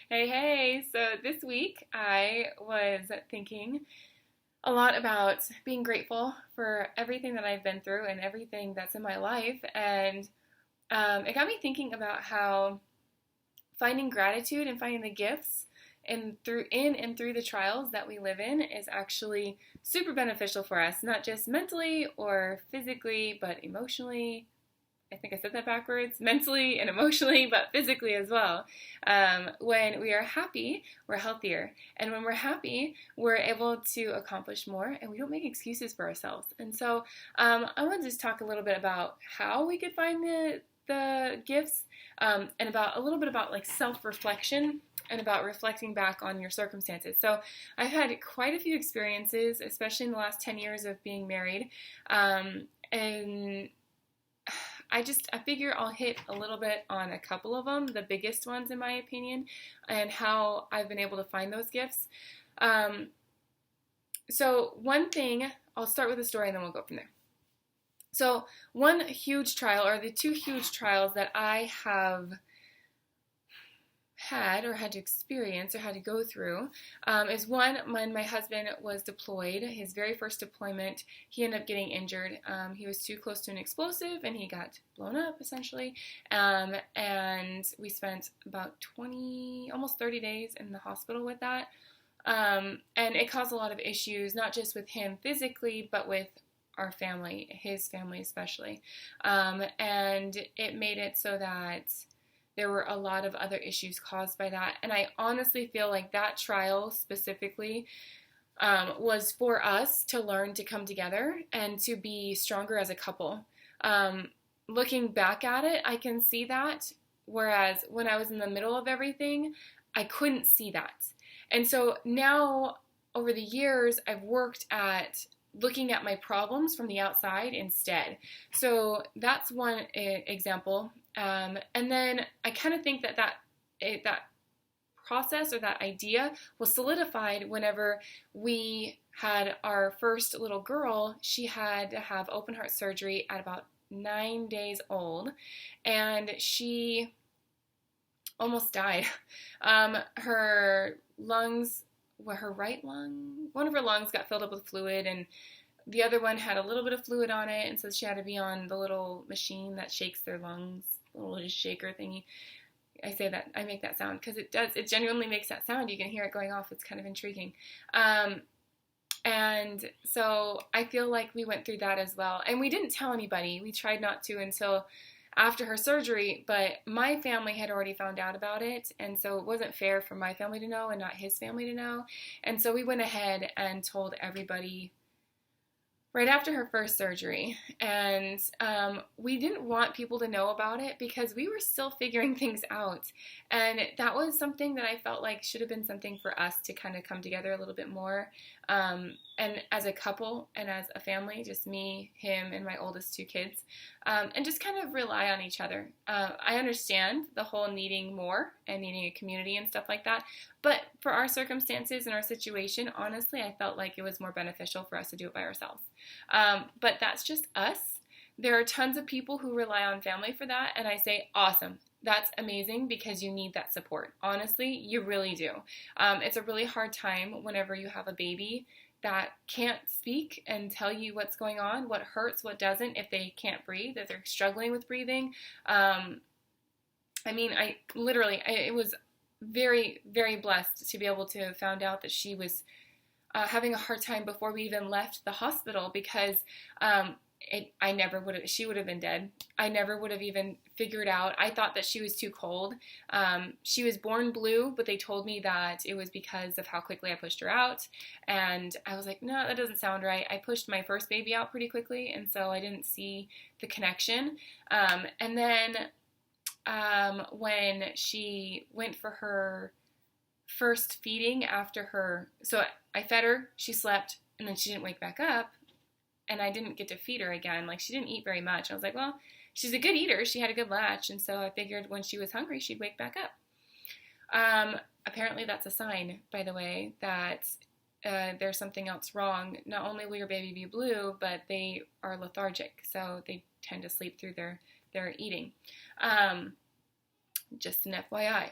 Hey, hey. So this week I was thinking a lot about being grateful for everything that I've been through and everything that's in my life. And it got me thinking about how finding gratitude and finding the gifts and through the trials that we live in is actually super beneficial for us, not just mentally or physically, but emotionally. I think I said that backwards, mentally and emotionally, but physically as well. When we are happy, we're healthier. And when we're happy, we're able to accomplish more and we don't make excuses for ourselves. And so I want to just talk a little bit about how we could find the gifts and about a little bit about like self-reflection and about reflecting back on your circumstances. So I've had quite a few experiences, especially in the last 10 years of being married. And I figure I'll hit a little bit on a couple of them, the biggest ones in my opinion, and how I've been able to find those gifts. So one thing, I'll start with a story and then we'll go from there. So one huge trial, or the two huge trials that I have had to experience or had to go through is one when my husband was deployed. His very first deployment, he ended up getting injured. He was too close to an explosive and he got blown up essentially. And we spent about 20, almost 30 days in the hospital with that. And it caused a lot of issues, not just with him physically, but with our family, his family especially. And it made it so that there were a lot of other issues caused by that. And I honestly feel like that trial specifically was for us to learn to come together and to be stronger as a couple. Looking back at it, I can see that, whereas when I was in the middle of everything, I couldn't see that. And so now, over the years, I've worked at looking at my problems from the outside instead. So that's one example. And then I kind of think that process or that idea was solidified whenever we had our first little girl. She had to have open heart surgery at about 9 days old, and she almost died. Her lungs, her right lung, one of her lungs got filled up with fluid, and the other one had a little bit of fluid on it, and so she had to be on the little machine that shakes their lungs, the little shaker thingy. I make that sound because it genuinely makes that sound. You can hear it going off. It's kind of intriguing. And so I feel like we went through that as well. And we didn't tell anybody. We tried not to until after her surgery, but my family had already found out about it, and so it wasn't fair for my family to know and not his family to know. And so we went ahead and told everybody right after her first surgery. And we didn't want people to know about it because we were still figuring things out. And that was something that I felt like should have been something for us to kind of come together a little bit more. And as a couple and as a family, just me, him, and my oldest two kids, and just kind of rely on each other. I understand the whole needing more and needing a community and stuff like that. But for our circumstances and our situation, honestly, I felt like it was more beneficial for us to do it by ourselves. But that's just us. There are tons of people who rely on family for that, and I say, awesome. That's amazing because you need that support. Honestly, you really do. It's a really hard time whenever you have a baby that can't speak and tell you what's going on, what hurts, what doesn't, if they can't breathe, if they're struggling with breathing. I was very, very blessed to be able to have found out that she was having a hard time before we even left the hospital because she would have been dead. I never would have even figured out. I thought that she was too cold. She was born blue, but they told me that it was because of how quickly I pushed her out. And I was like, no, that doesn't sound right. I pushed my first baby out pretty quickly, and so I didn't see the connection. And then when she went for her first feeding so I fed her, she slept, and then she didn't wake back up. And I didn't get to feed her again. Like, she didn't eat very much. I was like, well, she's a good eater. She had a good latch. And so I figured when she was hungry, she'd wake back up. Apparently that's a sign, by the way, that there's something else wrong. Not only will your baby be blue, but they are lethargic. So they tend to sleep through their eating. Just an FYI.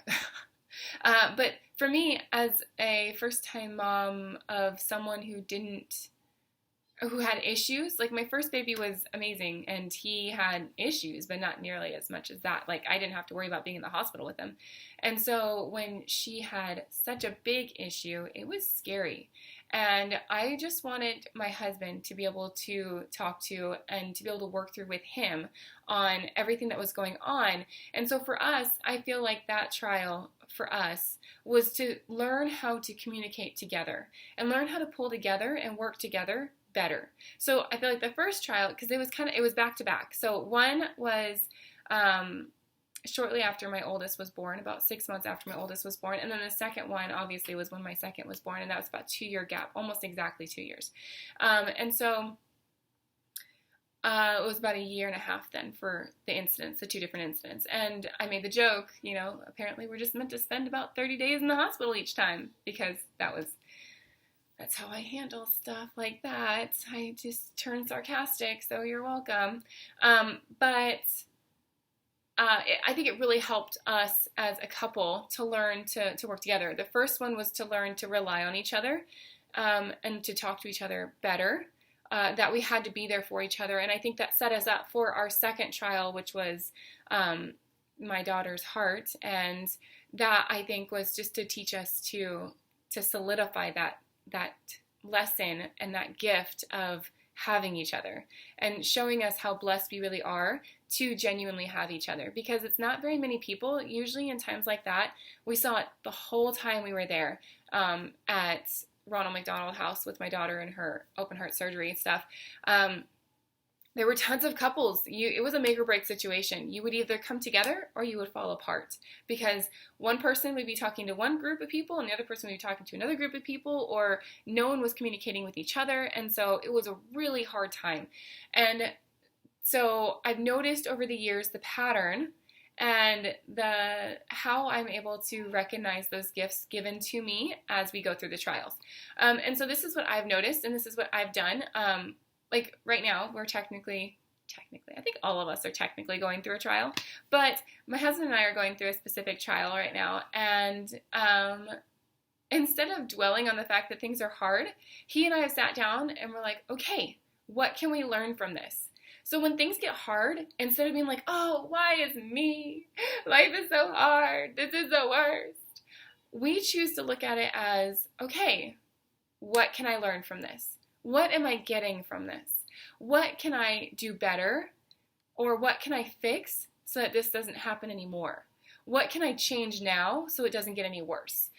But for me, as a first-time mom of someone who had issues, like my first baby was amazing and he had issues, but not nearly as much as that. Like I didn't have to worry about being in the hospital with him. And so when she had such a big issue, it was scary. And I just wanted my husband to be able to talk to and to be able to work through with him on everything that was going on. And so for us, I feel like that trial for us was to learn how to communicate together and learn how to pull together and work together better. So I feel like the first trial, because it was back to back. So one was shortly after my oldest was born, about 6 months after my oldest was born. And then the second one, obviously, was when my second was born. And that was about 2-year gap, almost exactly 2 years. And so it was about 1.5 years then for the incidents, the 2 different incidents. And I made the joke, apparently we're just meant to spend about 30 days in the hospital each time, because that's how I handle stuff like that. I just turn sarcastic, so you're welcome. But I think it really helped us as a couple to learn to work together. The first one was to learn to rely on each other and to talk to each other better, that we had to be there for each other. And I think that set us up for our second trial, which was my daughter's heart. And that, I think, was just to teach us to solidify that lesson and that gift of having each other and showing us how blessed we really are to genuinely have each other, because it's not very many people usually in times like that. We saw it the whole time we were there at Ronald McDonald House with my daughter and her open heart surgery and stuff. There were tons of couples. It was a make or break situation. You would either come together or you would fall apart, because one person would be talking to one group of people and the other person would be talking to another group of people, or no one was communicating with each other. And so it was a really hard time. And so I've noticed over the years the pattern and how I'm able to recognize those gifts given to me as we go through the trials. And so this is what I've noticed, and this is what I've done. Like right now, we're technically, I think all of us are technically going through a trial, but my husband and I are going through a specific trial right now. And instead of dwelling on the fact that things are hard, he and I have sat down and we're like, okay, what can we learn from this? So when things get hard, instead of being like, oh, why is me? Life is so hard. This is the worst. We choose to look at it as, okay, what can I learn from this? What am I getting from this? What can I do better? Or what can I fix so that this doesn't happen anymore? What can I change now so it doesn't get any worse?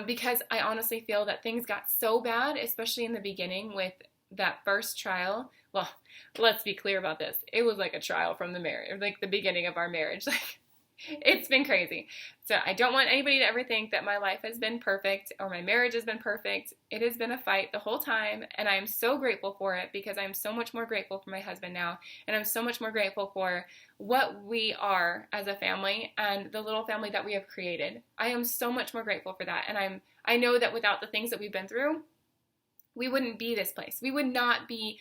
Because I honestly feel that things got so bad, especially in the beginning with that first trial. Well, let's be clear about this. It was like a trial from the marriage, like the beginning of our marriage. Like, it's been crazy. So I don't want anybody to ever think that my life has been perfect or my marriage has been perfect. It has been a fight the whole time, and I am so grateful for it, because I'm so much more grateful for my husband now, and I'm so much more grateful for what we are as a family and the little family that we have created. I am so much more grateful for that, and I know that without the things that we've been through, we wouldn't be this place. We would not be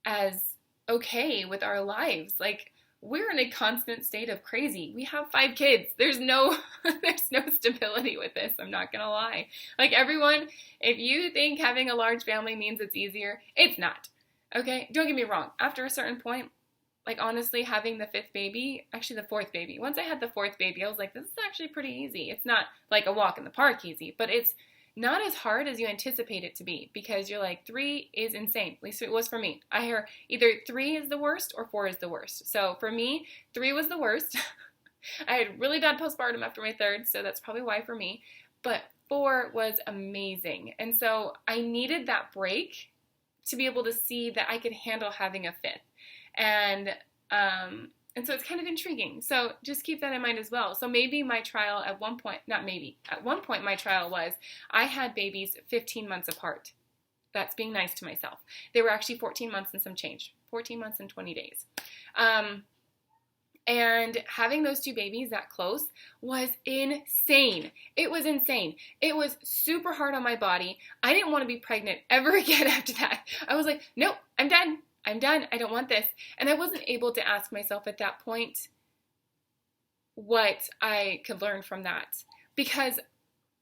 as okay with our lives. Like, we're in a constant state of crazy. We have 5 kids. There's no stability with this. I'm not going to lie. Like, everyone, if you think having a large family means it's easier, it's not. Okay? Don't get me wrong. After a certain point, like, honestly, having the 5th baby, actually the 4th baby, once I had the 4th baby, I was like, this is actually pretty easy. It's not like a walk in the park easy, but it's not as hard as you anticipate it to be, because you're like, 3 is insane. At least it was for me. I hear either 3 is the worst or 4 is the worst. So for me, 3 was the worst. I had really bad postpartum after my 3rd, so that's probably why for me. But 4 was amazing. And so I needed that break to be able to see that I could handle having a 5th. And so it's kind of intriguing. So just keep that in mind as well. So maybe my trial at one point my trial was, I had babies 15 months apart. That's being nice to myself. They were actually 14 months and some change. 14 months and 20 days. And having those 2 babies that close was insane. It was insane. It was super hard on my body. I didn't want to be pregnant ever again after that. I was like, nope, I'm done. I'm done. I don't want this. And I wasn't able to ask myself at that point what I could learn from that. because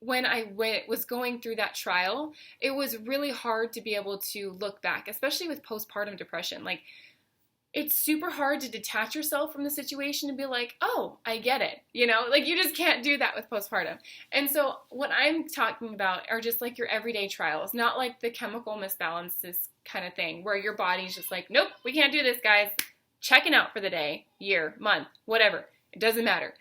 when I was going through that trial, it was really hard to be able to look back, especially with postpartum depression. Like, it's super hard to detach yourself from the situation and be like, oh, I get it. You know, like you just can't do that with postpartum. And so what I'm talking about are just like your everyday trials, not like the chemical misbalances kind of thing where your body's just like, nope, we can't do this, guys. Checking out for the day, year, month, whatever. It doesn't matter.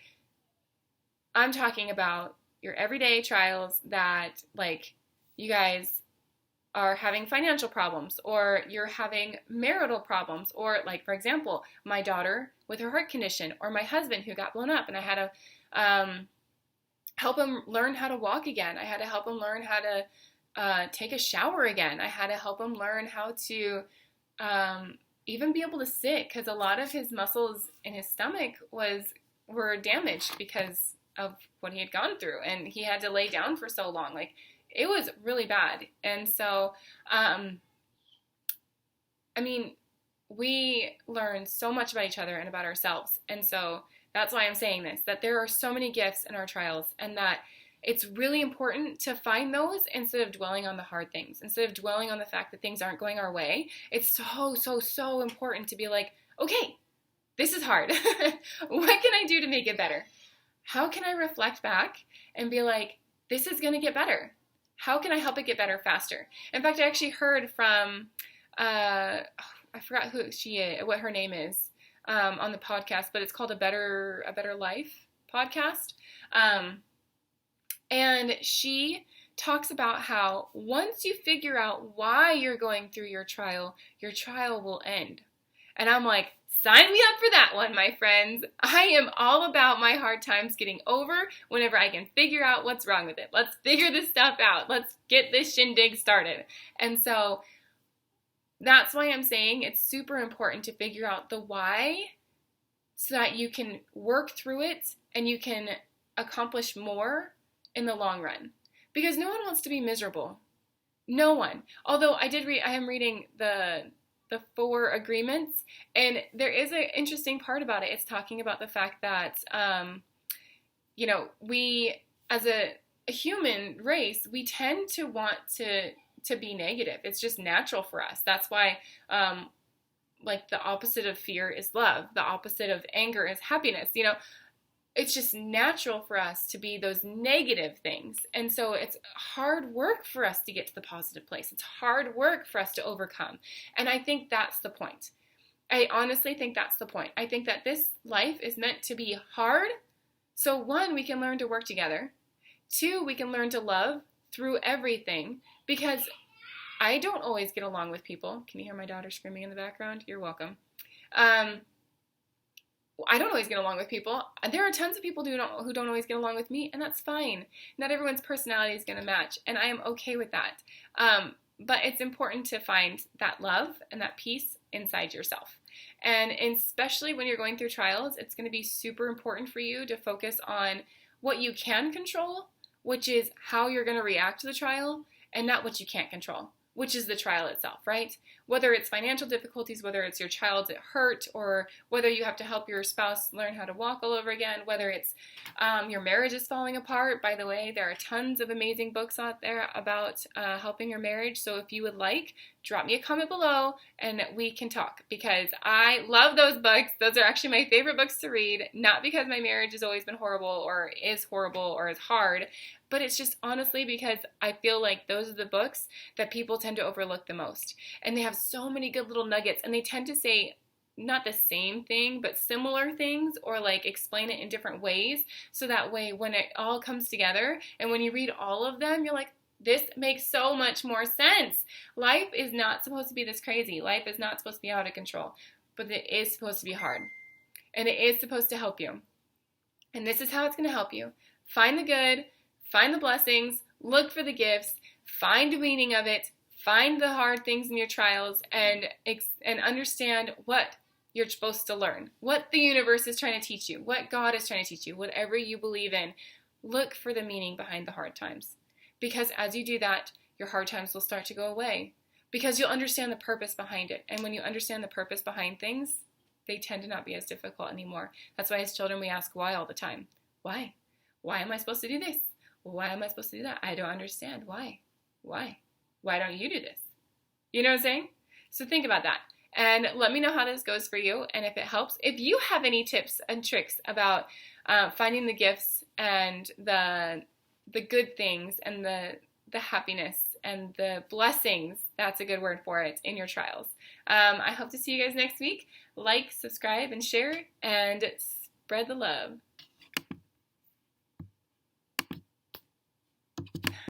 I'm talking about your everyday trials that, like, you guys are having financial problems, or you're having marital problems, or, like, for example, my daughter with her heart condition, or my husband who got blown up, and I had to help him learn how to walk again. I had to help him learn how to take a shower again. I had to help him learn how to even be able to sit, because a lot of his muscles in his stomach were damaged because of what he had gone through, and he had to lay down for so long. Like, it was really bad. And so, I mean, we learn so much about each other and about ourselves. And so that's why I'm saying this, that there are so many gifts in our trials, and that it's really important to find those instead of dwelling on the hard things, instead of dwelling on the fact that things aren't going our way. It's so important to be like, okay, this is hard. What can I do to make it better? How can I reflect back and be like, this is going to get better? How can I help it get better faster? In fact, I actually heard from, I forgot what her name is, on the podcast, but it's called A Better Life podcast. And she talks about how once you figure out why you're going through your trial will end. And I'm like, sign me up for that one, my friends. I am all about my hard times getting over whenever I can figure out what's wrong with it. Let's figure this stuff out. Let's get this shindig started. And so that's why I'm saying it's super important to figure out the why, so that you can work through it and you can accomplish more in the long run. Because no one wants to be miserable. No one. Although I am reading the 4 agreements, and there is an interesting part about it. It's talking about the fact that, we, as a human race, we tend to want to be negative. It's just natural for us. That's why, like, the opposite of fear is love. The opposite of anger is happiness. You know, it's just natural for us to be those negative things. And so it's hard work for us to get to the positive place. It's hard work for us to overcome. And I think that's the point. I honestly think that's the point. I think that this life is meant to be hard. So 1, we can learn to work together. 2, we can learn to love through everything, because I don't always get along with people. Can you hear my daughter screaming in the background? You're welcome. I don't always get along with people. There are tons of people who don't always get along with me, and that's fine. Not everyone's personality is going to match, and I am okay with that. But it's important to find that love and that peace inside yourself. And especially when you're going through trials, it's going to be super important for you to focus on what you can control, which is how you're going to react to the trial, and not what you can't control, which is the trial itself, right? Whether it's financial difficulties, whether it's your child's hurt, or whether you have to help your spouse learn how to walk all over again, whether it's your marriage is falling apart. By the way, there are tons of amazing books out there about helping your marriage. So if you would like, drop me a comment below and we can talk, because I love those books. Those are actually my favorite books to read, not because my marriage has always been horrible or is hard, but it's just honestly because I feel like those are the books that people tend to overlook the most. And they have so many good little nuggets, and they tend to say not the same thing, but similar things, or like explain it in different ways. So that way, when it all comes together and when you read all of them, you're like, this makes so much more sense. Life is not supposed to be this crazy. Life is not supposed to be out of control, but it is supposed to be hard. And it is supposed to help you. And this is how it's going to help you. Find the good, find the blessings, look for the gifts, find the meaning of it, find the hard things in your trials, and understand what you're supposed to learn, what the universe is trying to teach you, what God is trying to teach you, whatever you believe in. Look for the meaning behind the hard times. Because as you do that, your hard times will start to go away, because you'll understand the purpose behind it. And when you understand the purpose behind things, they tend to not be as difficult anymore. That's why as children we ask why all the time. Why? Why am I supposed to do this? Why am I supposed to do that? I don't understand. Why? Why? Why don't you do this? You know what I'm saying? So think about that. And let me know how this goes for you and if it helps. If you have any tips and tricks about finding the gifts and the good things and the happiness and the blessings, that's a good word for it, in your trials. I hope to see you guys next week. Like, subscribe, and share, and spread the love.